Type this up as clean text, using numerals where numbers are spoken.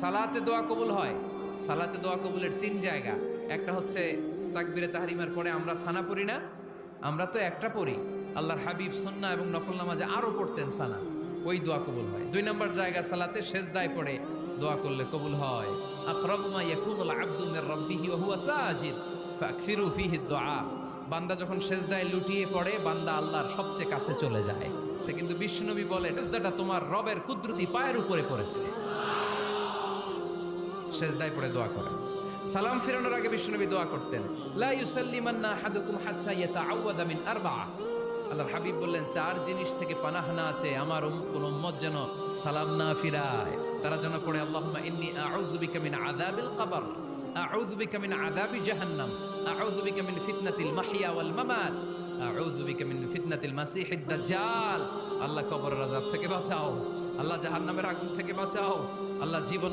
সালাতে দোয়া কবুল হয়। সালাতে দোয়া কবুলের তিন জায়গা। একটা হচ্ছে তাকবীরে তাহরিমার পরে আমরা সানা পড়ি না, আমরা তো একটা পড়ি। আল্লাহর হাবিব সুন্নাহ এবং নফল নামাজে আরো পড়তেন সানা, ওই দোয়া কবুল হয়। দুই নম্বর জায়গা সালাতে সেজদায় পড়ে দোয়া করলে কবুল হয়। আকরাবু মা ইয়াকুনুল আবদু মির রাব্বিহি ওয়া হুয়া সাজিদ ফাকসিরু ফীহি দুআ। বান্দা যখন সেজদায় লুটিয়ে পড়ে, বান্দা আল্লাহর সবচেয়ে কাছে চলে যায়। তা কিন্তু বিশ্বনবী বলে, সেজদাটা তোমার রবের কুদরতি পায়ের উপরে পড়েছে। সেজদায় পড়ে দোয়া করেন। সালাম ফিরানোর আগে বিশ্বনবী দোয়া করতেন, লা ইউসাল্লিমান্না আহাদুকুম হাত্তা ইয়াতাআওয়াযা মিন আরবা'a। আল্লাহর হাবিব বললেন, চার জিনিস থেকে পানাহ না আছে আমার কোন উম্মত যেন সালাম না ফিরায়। তারা যেন পড়ে, আল্লাহুম্মা ইন্নী আউযু বিকা মিন আযাবিল কবর, আউযু বিকা মিন আযাবি জাহান্নাম, আউযু বিকা মিন ফিতনাতিল মাহইয়া ওয়াল মামাত, আউযু বিকা মিন ফিতনাতিল মাসিহিদ দাজ্জাল। আল্লাহ কবরের আযাব থেকে বাঁচাও, আল্লাহ জাহান্নামের আগুন থেকে বাঁচাও, আল্লাহ জীবন